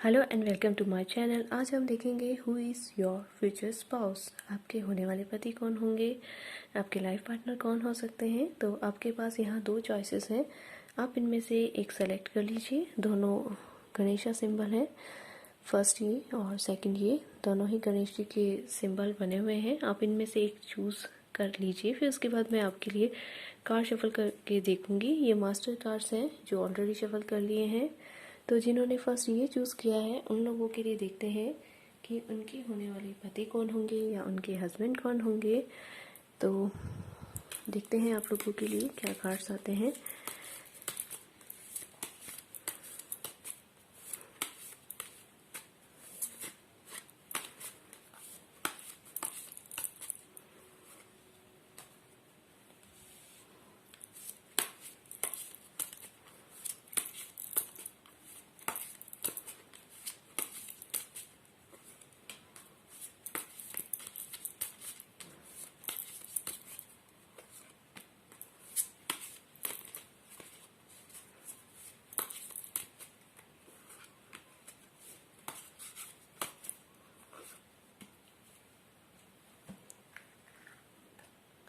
Hello and welcome to my channel. आज हम देखेंगे who is your future spouse. आपके होने वाले पति कौन होंगे, आपके लाइफ पार्टनर कौन हो सकते हैं। तो आपके पास यहाँ दो चॉइसेस हैं, आप इनमें से एक सेलेक्ट कर लीजिए। दोनों गणेशा सिंबल हैं, फर्स्ट ये और सेकंड ये, दोनों ही गणेश जी के सिंबल बने हुए हैं। आप इनमें से एक चूज़ कर लीजिए, फिर उसके बाद मैं आपके लिए कार्ड शफल करके देखूंगी। ये मास्टर कार्ड्स हैं जो ऑलरेडी शफल कर लिए हैं। तो जिन्होंने फर्स्ट ये चूज़ किया है उन लोगों के लिए देखते हैं कि उनके होने वाले पति कौन होंगे या उनके हस्बैंड कौन होंगे। तो देखते हैं आप लोगों के लिए क्या कार्ड्स आते हैं।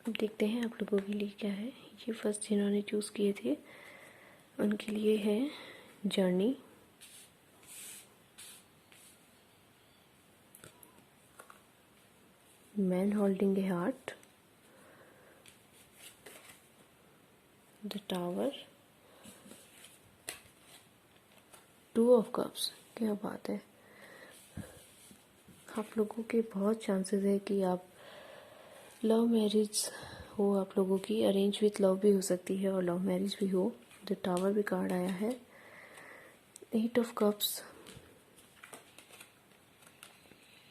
अब देखते हैं आप लोगों के लिए क्या है। ये फर्स्ट जिन्होंने चूज़ किए थे उनके लिए है journey, man holding a heart, the tower, to of cups. क्या बात है, आप लोगों के बहुत चांसेस है कि आप लव मैरिज हो। आप लोगों की अरेंज विथ लव भी हो सकती है और लव मैरिज भी हो। द टावर भी कार्ड आया है, eight of cups,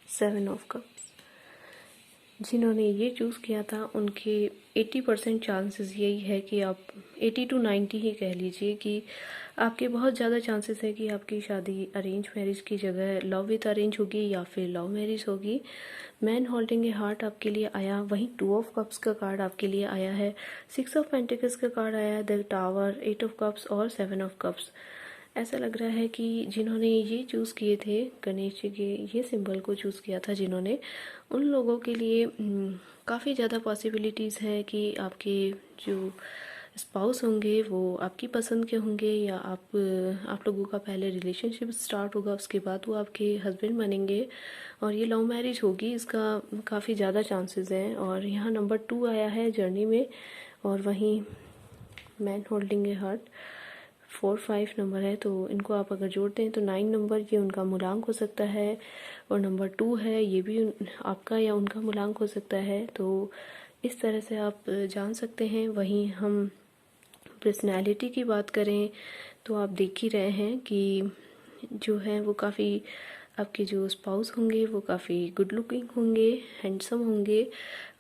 seven of cups. जिन्होंने ये चूज़ किया था उनके 80% चांसेस यही है कि आप 80 to 90 ही कह लीजिए कि आपके बहुत ज़्यादा चांसेस है कि आपकी शादी अरेंज मैरिज की जगह लव विथ अरेंज होगी या फिर लव मैरिज होगी। मैन होल्डिंग ए हार्ट आपके लिए आया, वहीं टू ऑफ कप्स का कार्ड आपके लिए आया है, सिक्स ऑफ पेंटिकल्स का कार्ड आया है, the tower, eight of cups और सेवन ऑफ कप्स। ऐसा लग रहा है कि जिन्होंने ये चूज़ किए थे, गणेश जी के ये सिंबल को चूज़ किया था जिन्होंने, उन लोगों के लिए काफ़ी ज़्यादा पॉसिबिलिटीज़ है कि आपके जो स्पाउस होंगे वो आपकी पसंद के होंगे या आप लोगों का पहले रिलेशनशिप स्टार्ट होगा, उसके बाद वो आपके हस्बैंड बनेंगे और ये लव मैरिज होगी। इसका काफ़ी ज़्यादा चांसेस हैं। और यहाँ नंबर 2 आया है जर्नी में, और वहीं man holding a heart 4-5 number है। तो इनको आप अगर जोड़ते हैं तो 9 नंबर ये उनका मूलांक हो सकता है, और नंबर 2 है ये भी आपका या उनका मूलांक हो सकता है। तो इस तरह से आप जान सकते हैं। वहीं हम पर्सनैलिटी की बात करें तो आप देख ही रहे हैं कि जो है वो काफ़ी, आपके जो स्पाउस होंगे वो काफ़ी गुड लुकिंग होंगे, हैंडसम होंगे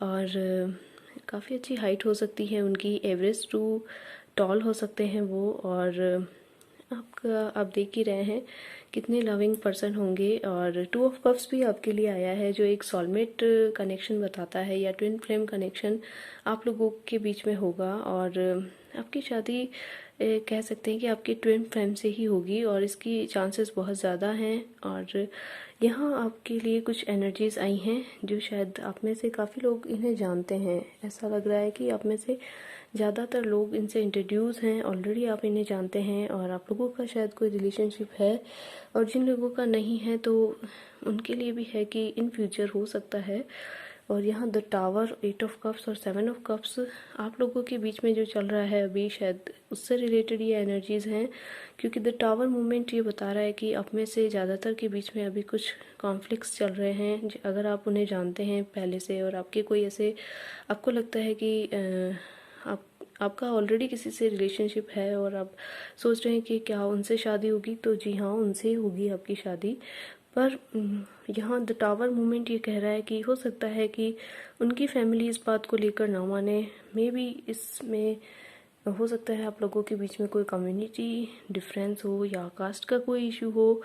और काफ़ी अच्छी हाइट हो सकती है उनकी, एवरेज टू टॉल हो सकते हैं वो। और आप देख ही रहे हैं कितने लविंग पर्सन होंगे। और टू ऑफ कप्स भी आपके लिए आया है जो एक सोलमेट कनेक्शन बताता है या ट्विन फ्लेम कनेक्शन आप लोगों के बीच में होगा। और आपकी शादी कह सकते हैं कि आपकी ट्विन फ्लेम से ही होगी और इसकी चांसेस बहुत ज़्यादा हैं। और यहाँ आपके लिए कुछ एनर्जीज आई हैं जो शायद आप में से काफ़ी लोग इन्हें जानते हैं। ऐसा लग रहा है कि आप में से ज़्यादातर लोग इनसे इंट्रोड्यूस हैं, ऑलरेडी आप इन्हें जानते हैं और आप लोगों का शायद कोई रिलेशनशिप है। और जिन लोगों का नहीं है तो उनके लिए भी है कि इन फ्यूचर हो सकता है। और यहाँ the tower, eight of cups और सेवन ऑफ कप्स आप लोगों के बीच में जो चल रहा है अभी, शायद उससे रिलेटेड ये एनर्जीज़ हैं। क्योंकि द टावर मूवमेंट ये बता रहा है कि आप में से ज़्यादातर के बीच में अभी कुछ कॉन्फ्लिक्ट्स चल रहे हैं। अगर आप उन्हें जानते हैं पहले से और आपके कोई ऐसे, आपको लगता है कि आपका ऑलरेडी किसी से रिलेशनशिप है और आप सोच रहे हैं कि क्या उनसे शादी होगी, तो जी हाँ, उनसे ही होगी आपकी शादी। पर यहाँ द टावर मूवमेंट ये कह रहा है कि हो सकता है कि उनकी फैमिली इस बात को लेकर ना माने। मे बी इसमें हो सकता है आप लोगों के बीच में कोई कम्युनिटी डिफरेंस हो या कास्ट का कोई इशू हो,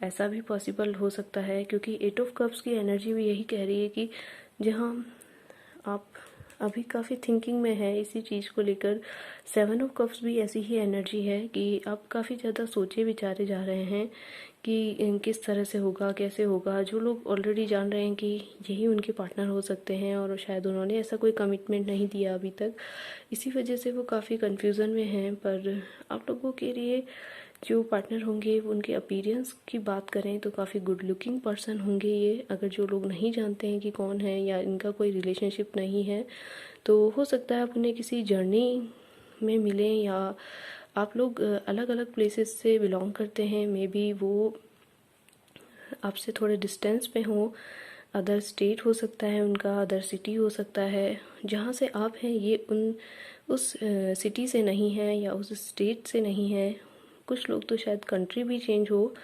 ऐसा भी पॉसिबल हो सकता है। क्योंकि एट ऑफ कप्स की एनर्जी भी यही कह रही है कि जहाँ आप अभी काफ़ी थिंकिंग में है इसी चीज़ को लेकर। 7 ऑफ कप्स भी ऐसी ही एनर्जी है कि आप काफ़ी ज़्यादा सोचे विचारे जा रहे हैं कि किस तरह से होगा, कैसे होगा। जो लोग ऑलरेडी जान रहे हैं कि यही उनके पार्टनर हो सकते हैं और शायद उन्होंने ऐसा कोई कमिटमेंट नहीं दिया अभी तक, इसी वजह से वो काफ़ी कन्फ्यूज़न में हैं। पर आप लोगों के लिए जो पार्टनर होंगे उनके अपीयरेंस की बात करें तो काफ़ी गुड लुकिंग पर्सन होंगे ये। अगर जो लोग नहीं जानते हैं कि कौन है या इनका कोई रिलेशनशिप नहीं है, तो हो सकता है आप उन्हें किसी जर्नी में मिलें, या आप लोग अलग अलग प्लेसेस से बिलोंग करते हैं। मे बी वो आपसे थोड़े डिस्टेंस पे हो, अदर स्टेट हो सकता है उनका, अदर सिटी हो सकता है। जहाँ से आप हैं ये उस सिटी से नहीं है या उस स्टेट से नहीं है। कुछ लोग तो शायद कंट्री भी चेंज हो,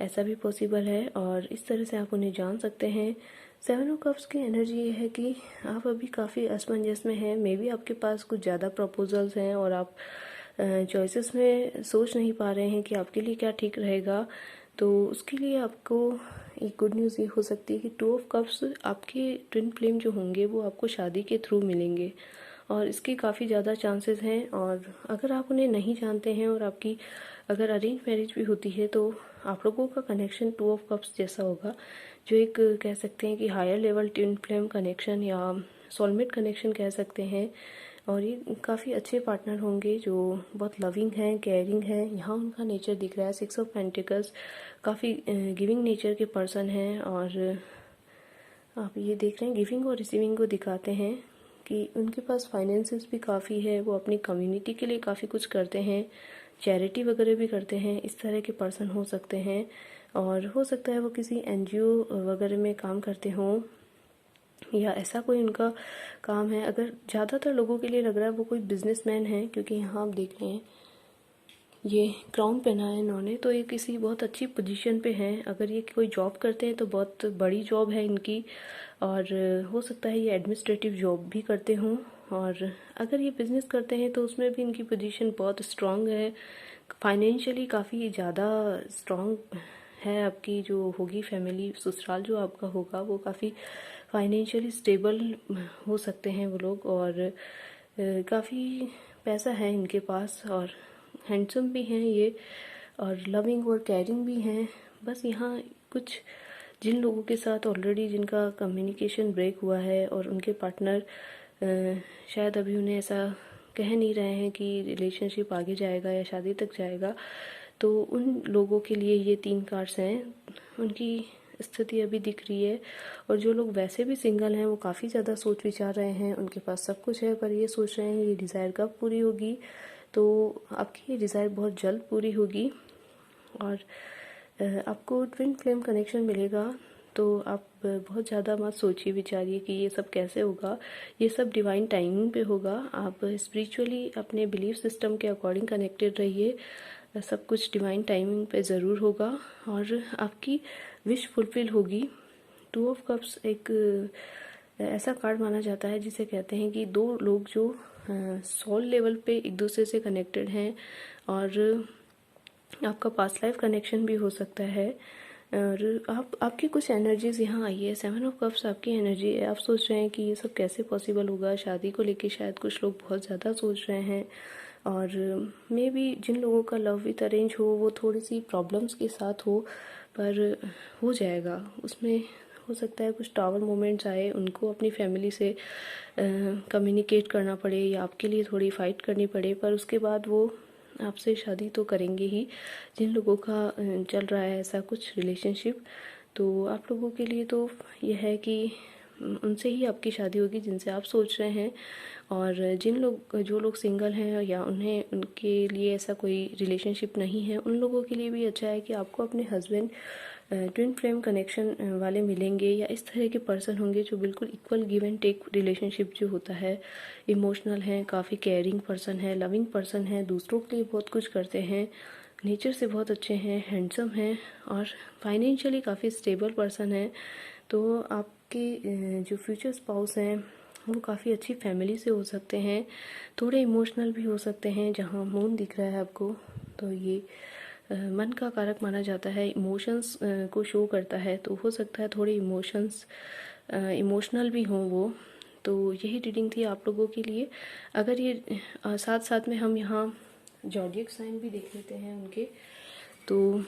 ऐसा भी पॉसिबल है, और इस तरह से आप उन्हें जान सकते हैं। 7 ऑफ कप्स की एनर्जी ये है कि आप अभी काफ़ी असमंजस में हैं। मे बी आपके पास कुछ ज़्यादा प्रपोजल्स हैं और आप चॉइसेस में सोच नहीं पा रहे हैं कि आपके लिए क्या ठीक रहेगा। तो उसके लिए आपको एक गुड न्यूज़ ये हो सकती है कि 2 ऑफ कप्स आपके ट्विन फ्लेम जो होंगे वो आपको शादी के थ्रू मिलेंगे, और इसके काफ़ी ज़्यादा चांसेस हैं। और अगर आप उन्हें नहीं जानते हैं और आपकी अगर अरेंज मैरिज भी होती है, तो आप लोगों का कनेक्शन 2 ऑफ कप्स जैसा होगा, जो एक कह सकते हैं कि higher level twin flame connection या सोलमेट कनेक्शन कह सकते हैं। और ये काफ़ी अच्छे पार्टनर होंगे जो बहुत लविंग हैं, केयरिंग हैं। यहाँ उनका नेचर दिख रहा है 6 ऑफ पेंटिकल्स, काफ़ी गिविंग नेचर के पर्सन हैं। और आप ये देख रहे हैं गिविंग और रिसीविंग को दिखाते हैं कि उनके पास फाइनेंसेस भी काफ़ी है, वो अपनी कम्युनिटी के लिए काफ़ी कुछ करते हैं, चैरिटी वगैरह भी करते हैं। इस तरह के पर्सन हो सकते हैं, और हो सकता है वो किसी एनजीओ वगैरह में काम करते हों, या ऐसा कोई उनका काम है। अगर ज़्यादातर लोगों के लिए लग रहा है वो कोई बिजनेसमैन है, क्योंकि यहाँ आप देख रहे हैं ये क्राउन पहना है इन्होंने, तो ये किसी बहुत अच्छी पोजीशन पे हैं। अगर ये कोई जॉब करते हैं तो बहुत बड़ी जॉब है इनकी, और हो सकता है ये एडमिनिस्ट्रेटिव जॉब भी करते हों। और अगर ये बिज़नेस करते हैं तो उसमें भी इनकी पोजीशन बहुत स्ट्रांग है, फाइनेंशियली काफ़ी ज़्यादा स्ट्रांग है। आपकी जो होगी फैमिली, ससुराल जो आपका होगा, वो काफ़ी फाइनेंशियली स्टेबल हो सकते हैं वो लोग, और काफ़ी पैसा है इनके पास, और हैंडसम भी हैं ये, और लविंग और केयरिंग भी हैं। बस यहाँ कुछ जिन लोगों के साथ ऑलरेडी जिनका कम्युनिकेशन ब्रेक हुआ है और उनके पार्टनर शायद अभी उन्हें ऐसा कह नहीं रहे हैं कि रिलेशनशिप आगे जाएगा या शादी तक जाएगा, तो उन लोगों के लिए ये 3 कार्ड्स हैं, उनकी स्थिति अभी दिख रही है। और जो लोग वैसे भी सिंगल हैं वो काफ़ी ज़्यादा सोच विचार रहे हैं, उनके पास सब कुछ है, पर ये सोच रहे हैं ये डिज़ायर कब पूरी होगी। तो आपकी ये डिज़ायर बहुत जल्द पूरी होगी, और आपको ट्विन फ्लेम कनेक्शन मिलेगा। तो आप बहुत ज़्यादा मत सोचिए विचारिए कि ये सब कैसे होगा, ये सब डिवाइन टाइमिंग पे होगा। आप स्पिरिचुअली अपने बिलीफ सिस्टम के अकॉर्डिंग कनेक्टेड रहिए, सब कुछ डिवाइन टाइमिंग पे ज़रूर होगा और आपकी विश फुलफिल होगी। 2 ऑफ कप्स एक ऐसा कार्ड माना जाता है जिसे कहते हैं कि दो लोग जो सोल लेवल पे एक दूसरे से कनेक्टेड हैं, और आपका पास्ट लाइफ कनेक्शन भी हो सकता है। और आपकी कुछ एनर्जीज यहाँ आई है। 7 ऑफ कप्स आपकी एनर्जी है। आप सोच रहे हैं कि ये सब कैसे पॉसिबल होगा, शादी को लेके शायद कुछ लोग बहुत ज़्यादा सोच रहे हैं, और मे बी जिन लोगों का लव विथ अरेंज हो वो थोड़ी सी प्रॉब्लम्स के साथ हो, पर हो जाएगा। उसमें हो सकता है कुछ टावर मोमेंट्स आए, उनको अपनी फैमिली से कम्युनिकेट करना पड़े या आपके लिए थोड़ी फाइट करनी पड़े, पर उसके बाद वो आपसे शादी तो करेंगे ही। जिन लोगों का चल रहा है ऐसा कुछ रिलेशनशिप, तो आप लोगों के लिए तो यह है कि उनसे ही आपकी शादी होगी जिनसे आप सोच रहे हैं। और जो लोग सिंगल हैं या उनके लिए ऐसा कोई रिलेशनशिप नहीं है, उन लोगों के लिए भी अच्छा है कि आपको अपने हस्बैंड ट्विन फ्लेम कनेक्शन वाले मिलेंगे, या इस तरह के पर्सन होंगे जो बिल्कुल equal give and take relationship जो होता है, इमोशनल हैं, काफ़ी केयरिंग पर्सन है, लविंग पर्सन है, दूसरों के लिए बहुत कुछ करते हैं, नेचर से बहुत अच्छे हैं, हैंडसम हैं, और फाइनेंशियली काफ़ी स्टेबल पर्सन है। तो आपके जो फ्यूचर स्पाउस हैं वो काफ़ी अच्छी फैमिली से हो सकते हैं, थोड़े इमोशनल भी हो सकते हैं। जहाँ मून दिख रहा है आपको, तो ये मन का कारक माना जाता है, इमोशंस को शो करता है, तो हो सकता है थोड़े इमोशनल भी हों वो। तो यही रीडिंग थी आप लोगों के लिए। अगर ये साथ साथ में हम यहाँ ज़ोडिएक साइन भी देख लेते हैं उनके, तो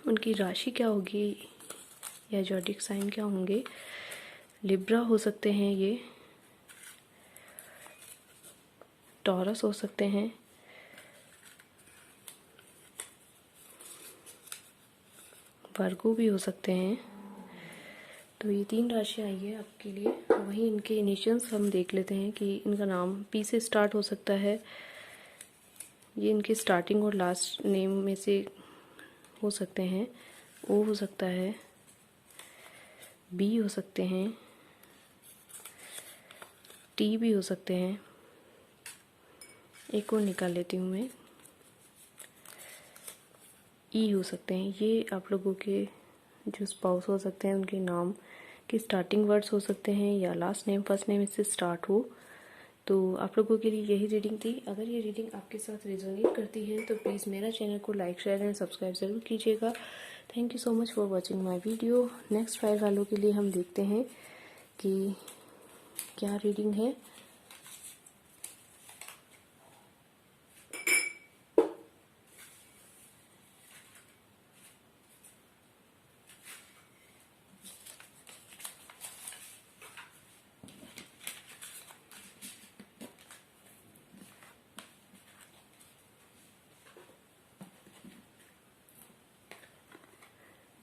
उनकी राशि क्या होगी या ज़ोडिएक साइन क्या होंगे। लिब्रा हो सकते हैं, ये टॉरस हो सकते हैं, वर्गो भी हो सकते हैं। तो ये 3 राशियाँ आई है आपके लिए। वहीं इनके इनिशियल्स हम देख लेते हैं कि इनका नाम पी से स्टार्ट हो सकता है। ये इनके स्टार्टिंग और लास्ट नेम में से हो सकते हैं। ओ हो सकता है, बी हो सकते हैं, टी भी हो सकते हैं। एक और निकाल लेती हूँ मैं, ई हो सकते हैं। ये आप लोगों के जो स्पाउस हो सकते हैं उनके नाम के स्टार्टिंग वर्ड्स हो सकते हैं या लास्ट नेम फर्स्ट नेम इससे स्टार्ट हो। तो आप लोगों के लिए यही रीडिंग थी। अगर ये रीडिंग आपके साथ रेजोनेट करती है तो प्लीज़ मेरा चैनल को लाइक शेयर एंड सब्सक्राइब ज़रूर कीजिएगा। Thank you so much for watching my video. Next 5 वालों के लिए हम देखते हैं कि क्या रीडिंग है।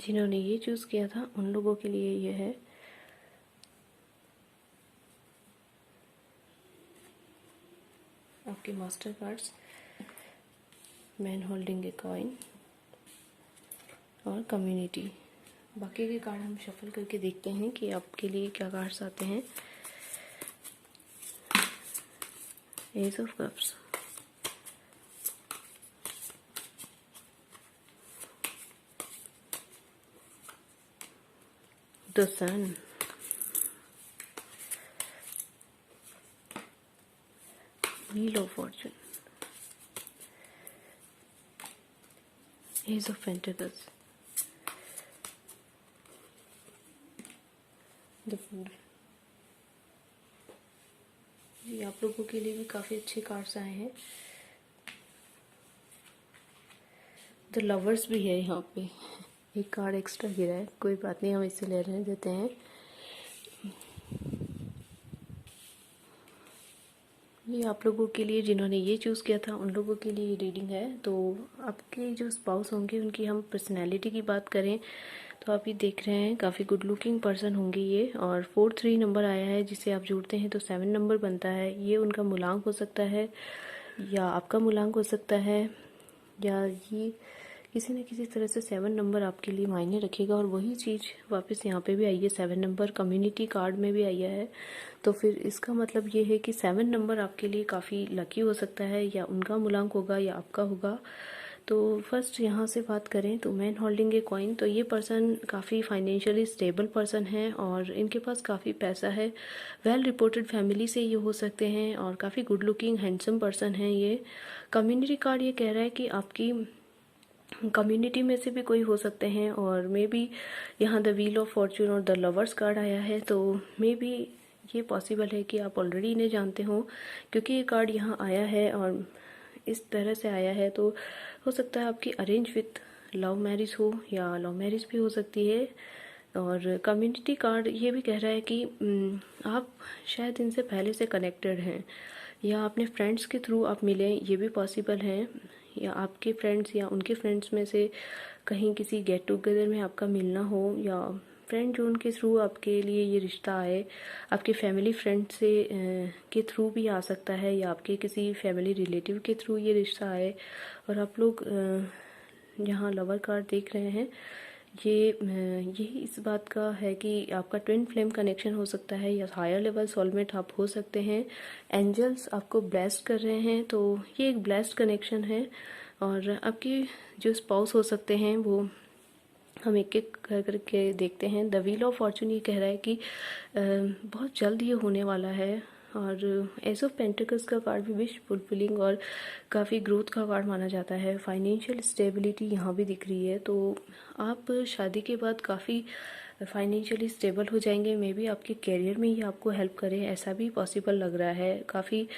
जिन्होंने ये चूज़ किया था उन लोगों के लिए ये है। आपके master cards, man holding a coin और कम्युनिटी। बाकी के कार्ड हम शफल करके देखते हैं कि आपके लिए क्या कार्ड्स आते हैं। Ace of cups, the sun, wheel of fortune, ace of pentacles, the fool. ये आप लोगों के लिए भी काफ़ी अच्छे कार्ड्स आए हैं। द लवर्स भी है यहाँ पे, एक कार्ड एक्स्ट्रा गिरा है, कोई बात नहीं, हम इसे ले रहने देते हैं। ये आप लोगों के लिए जिन्होंने ये चूज़ किया था उन लोगों के लिए ये रीडिंग है। तो आपके जो स्पाउस होंगे उनकी हम पर्सनैलिटी की बात करें तो आप ये देख रहे हैं काफ़ी गुड लुकिंग पर्सन होंगे ये। और 4-3 नंबर आया है जिसे आप जोड़ते हैं तो 7 नंबर बनता है। ये उनका मूलांक हो सकता है या आपका मूलांक हो सकता है, या ये किसी न किसी तरह से 7 नंबर आपके लिए मायने रखेगा। और वही चीज़ वापस यहाँ पे भी आई है, 7 नंबर कम्युनिटी कार्ड में भी आया है। तो फिर इसका मतलब ये है कि 7 नंबर आपके लिए काफ़ी लकी हो सकता है, या उनका मूलांक होगा या आपका होगा। तो फर्स्ट यहाँ से बात करें तो मैन होल्डिंग ए कॉइन, तो ये पर्सन काफ़ी फाइनेंशियली स्टेबल पर्सन है और इनके पास काफ़ी पैसा है। वेल रिपोर्टेड फैमिली से ये हो सकते हैं और काफ़ी गुड लुकिंग हैंडसम पर्सन है ये। कम्युनिटी कार्ड ये कह रहा है कि आपकी कम्युनिटी में से भी कोई हो सकते हैं। और मे बी यहाँ द व्हील ऑफ फॉर्चून और द लवर्स कार्ड आया है, तो मे बी ये पॉसिबल है कि आप ऑलरेडी इन्हें जानते हो, क्योंकि ये कार्ड यहाँ आया है और इस तरह से आया है। तो हो सकता है आपकी अरेंज विथ लव मैरिज हो या लव मैरिज भी हो सकती है। और कम्युनिटी कार्ड ये भी कह रहा है कि आप शायद इनसे पहले से कनेक्टेड हैं, या अपने फ्रेंड्स के थ्रू आप मिलें, ये भी पॉसिबल है। या आपके फ्रेंड्स या उनके फ्रेंड्स में से कहीं किसी गेट टुगेदर में आपका मिलना हो, या फ्रेंड जोन के थ्रू आपके लिए ये रिश्ता आए। आपके फैमिली फ्रेंड से के थ्रू भी आ सकता है, या आपके किसी फैमिली रिलेटिव के थ्रू ये रिश्ता आए। और आप लोग यहाँ लवर कार्ड देख रहे हैं, ये यही इस बात का है कि आपका ट्विन फ्लेम कनेक्शन हो सकता है, या हायर लेवल सोलमेट आप हो सकते हैं। एंजल्स आपको ब्लेस्ड कर रहे हैं, तो ये एक ब्लेस्ड कनेक्शन है। और आपकी जो स्पाउस हो सकते हैं वो हम एक एक कर करके देखते हैं। द व्हील ऑफ फॉर्चून ये कह रहा है कि बहुत जल्द ये होने वाला है और एस ऑफ पेंटिकल्स का कार्ड भी विश फुलफिलिंग और काफ़ी ग्रोथ का कार्ड माना जाता है। फाइनेंशियल स्टेबिलिटी यहाँ भी दिख रही है, तो आप शादी के बाद काफ़ी फाइनेंशियली स्टेबल हो जाएंगे। मे बी आपके करियर में ही आपको हेल्प करे, ऐसा भी पॉसिबल लग रहा है। काफ़ी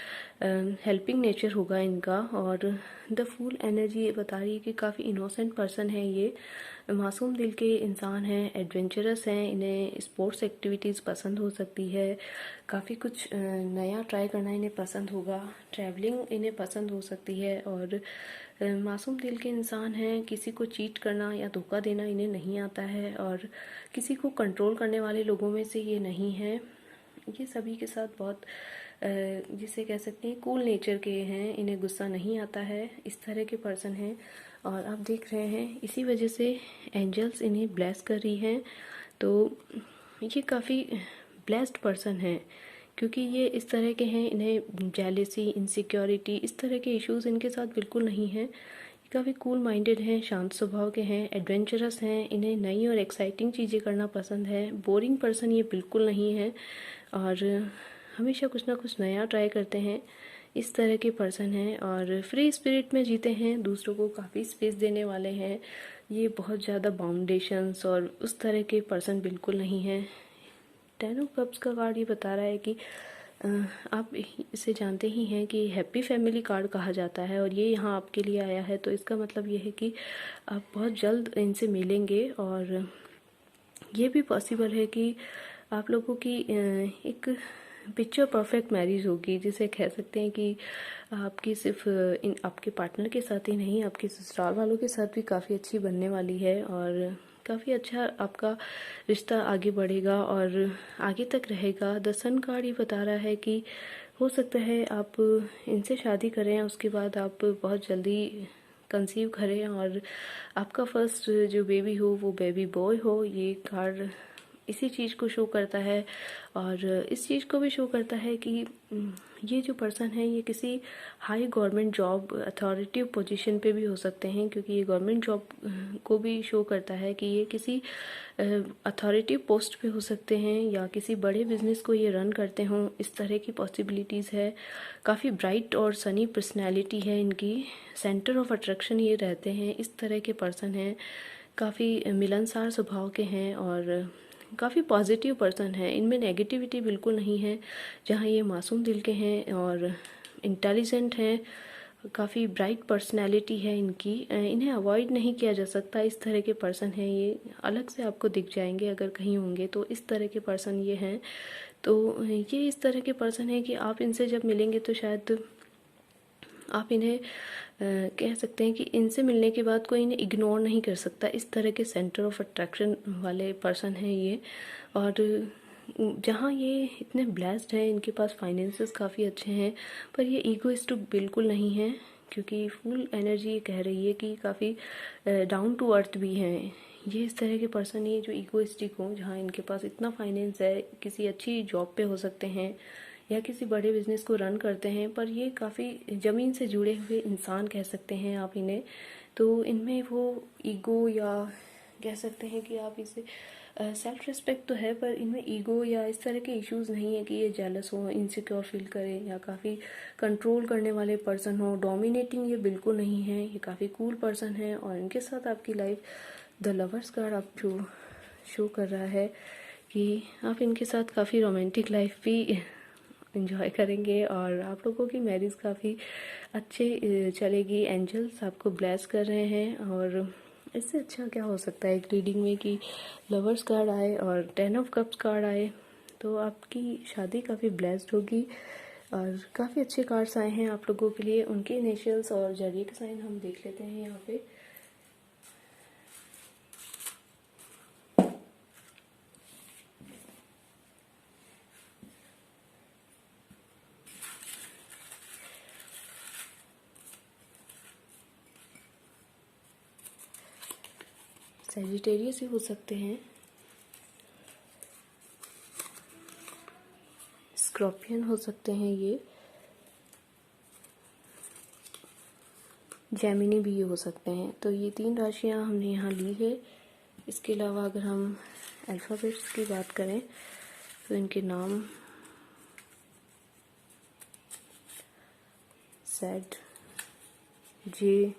हेल्पिंग नेचर होगा इनका। और द फूल एनर्जी ये बता रही है कि काफ़ी इनोसेंट पर्सन है ये, मासूम दिल के इंसान हैं, एडवेंचरस हैं, इन्हें स्पोर्ट्स एक्टिविटीज़ पसंद हो सकती है, काफ़ी कुछ नया ट्राई करना इन्हें पसंद होगा, ट्रैवलिंग इन्हें पसंद हो सकती है। और मासूम दिल के इंसान हैं, किसी को चीट करना या धोखा देना इन्हें नहीं आता है और किसी को कंट्रोल करने वाले लोगों में से ये नहीं है। ये सभी के साथ बहुत जिसे कह सकते हैं कूल नेचर के हैं, इन्हें गुस्सा नहीं आता है, इस तरह के पर्सन हैं। और आप देख रहे हैं इसी वजह से एंजल्स इन्हें ब्लेस कर रही हैं। तो ये काफ़ी ब्लेस्ड पर्सन हैं क्योंकि ये इस तरह के हैं, इन्हें जेलेसी, इनसिक्योरिटी, इस तरह के इश्यूज़ इनके साथ बिल्कुल नहीं हैं। ये काफ़ी कूल माइंडेड हैं, शांत स्वभाव के हैं, एडवेंचरस हैं, इन्हें नई और एक्साइटिंग चीज़ें करना पसंद है। बोरिंग पर्सन ये बिल्कुल नहीं है और हमेशा कुछ ना कुछ नया ट्राई करते हैं, इस तरह के पर्सन हैं। और फ्री स्पिरिट में जीते हैं, दूसरों को काफ़ी स्पेस देने वाले हैं। ये बहुत ज़्यादा बाउंडेशंस और उस तरह के पर्सन बिल्कुल नहीं हैं। 10 ऑफ कप्स का कार्ड ये बता रहा है कि आप इसे जानते ही हैं कि हैप्पी फैमिली कार्ड कहा जाता है और ये यहाँ आपके लिए आया है, तो इसका मतलब ये है कि आप बहुत जल्द इनसे मिलेंगे। और ये भी पॉसिबल है कि आप लोगों की एक पिक्चर परफेक्ट मैरिज होगी, जिसे कह सकते हैं कि आपकी सिर्फ आपके पार्टनर के साथ ही नहीं, आपके ससुराल वालों के साथ भी काफ़ी अच्छी बनने वाली है और काफ़ी अच्छा आपका रिश्ता आगे बढ़ेगा और आगे तक रहेगा। द सन कार्ड ये बता रहा है कि हो सकता है आप इनसे शादी करें, उसके बाद आप बहुत जल्दी कंसीव करें और आपका फर्स्ट जो बेबी हो वो बेबी बॉय हो। ये कार्ड इसी चीज़ को शो करता है और इस चीज़ को भी शो करता है कि ये जो पर्सन है ये किसी high government job authority position पे भी हो सकते हैं, क्योंकि ये गवर्नमेंट जॉब को भी शो करता है कि ये किसी अथॉरिटी पोस्ट पे हो सकते हैं या किसी बड़े बिजनेस को ये रन करते हों, इस तरह की पॉसिबिलिटीज़ है। काफ़ी ब्राइट और सनी पर्सनैलिटी है इनकी, सेंटर ऑफ अट्रैक्शन ये रहते हैं, इस तरह के पर्सन हैं, काफ़ी मिलनसार स्वभाव के हैं और काफ़ी पॉजिटिव पर्सन है। इनमें नेगेटिविटी बिल्कुल नहीं है। जहाँ ये मासूम दिल के हैं और इंटेलिजेंट हैं, काफ़ी ब्राइट पर्सनैलिटी है इनकी, इन्हें अवॉइड नहीं किया जा सकता। इस तरह के पर्सन हैं, ये अलग से आपको दिख जाएंगे अगर कहीं होंगे तो, इस तरह के पर्सन ये हैं। तो ये इस तरह के पर्सन हैं कि आप इनसे जब मिलेंगे तो शायद आप इन्हें कह सकते हैं कि इनसे मिलने के बाद कोई इन्हें इग्नोर नहीं कर सकता, इस तरह के सेंटर ऑफ अट्रैक्शन वाले पर्सन हैं ये। और जहाँ ये इतने ब्लेस्ड हैं, इनके पास फाइनेंसेस काफ़ी अच्छे हैं, पर ये ईगोइस्ट बिल्कुल नहीं है, क्योंकि फुल एनर्जी ये कह रही है कि काफ़ी डाउन टू अर्थ भी हैं। ये इस तरह के पर्सन ये जो ईगोइस्टिक हों, जहाँ इनके पास इतना फाइनेंस है, किसी अच्छी जॉब पे हो सकते हैं या किसी बड़े बिजनेस को रन करते हैं, पर ये काफ़ी ज़मीन से जुड़े हुए इंसान कह सकते हैं आप इन्हें। तो इनमें वो ईगो या कह सकते हैं कि आप इसे सेल्फ रिस्पेक्ट तो है, पर इनमें ईगो या इस तरह के इश्यूज़ नहीं है कि ये जेलस हो, इनसिक्योर फील करें या काफ़ी कंट्रोल करने वाले पर्सन हो। डोमिनेटिंग ये बिल्कुल नहीं है, ये काफ़ी कूल पर्सन है और इनके साथ आपकी लाइफ द लवर्स कार्ड आप जो शो कर रहा है कि आप इनके साथ काफ़ी रोमांटिक लाइफ भी इंजॉय करेंगे और आप लोगों की मैरिज काफ़ी अच्छे चलेगी। एंजल्स आपको ब्लेस कर रहे हैं और इससे अच्छा क्या हो सकता है एक रीडिंग में कि लवर्स कार्ड आए और 10 ऑफ कप्स कार्ड आए। तो आपकी शादी काफ़ी ब्लेस्ड होगी और काफ़ी अच्छे कार्ड्स आए हैं आप लोगों के लिए। उनके इनिशियल्स और ज़ोडिएक साइन हम देख लेते हैं यहाँ पे। सैजिटेरियस ही हो सकते हैं, स्कॉर्पियन हो सकते हैं, ये जेमिनी भी हो सकते हैं। तो ये 3 राशियां हमने यहाँ ली है। इसके अलावा अगर हम अल्फ़ाबेट्स की बात करें तो इनके नाम Z J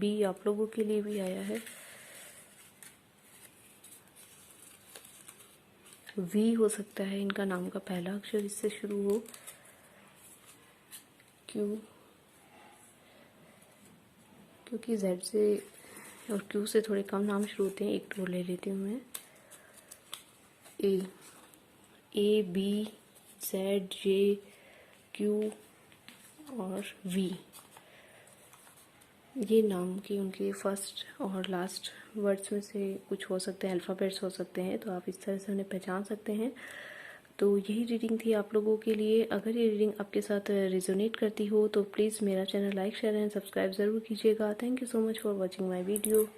B आप लोगों के लिए भी आया है। V हो सकता है इनका नाम का पहला अक्षर इससे शुरू हो। Q, क्योंकि Z से और Q से थोड़े कम नाम शुरू होते हैं, एक दो ले लेती हूँ मैं। A B Z J Q और V, ये नाम की उनके फर्स्ट और लास्ट वर्ड्स में से कुछ हो सकते हैं, अल्फ़ाबेट्स हो सकते हैं, तो आप इस तरह से उन्हें पहचान सकते हैं। तो यही रीडिंग थी आप लोगों के लिए। अगर ये रीडिंग आपके साथ रिजोनेट करती हो तो प्लीज़ मेरा channel like share and subscribe ज़रूर कीजिएगा। Thank you so much for watching my video.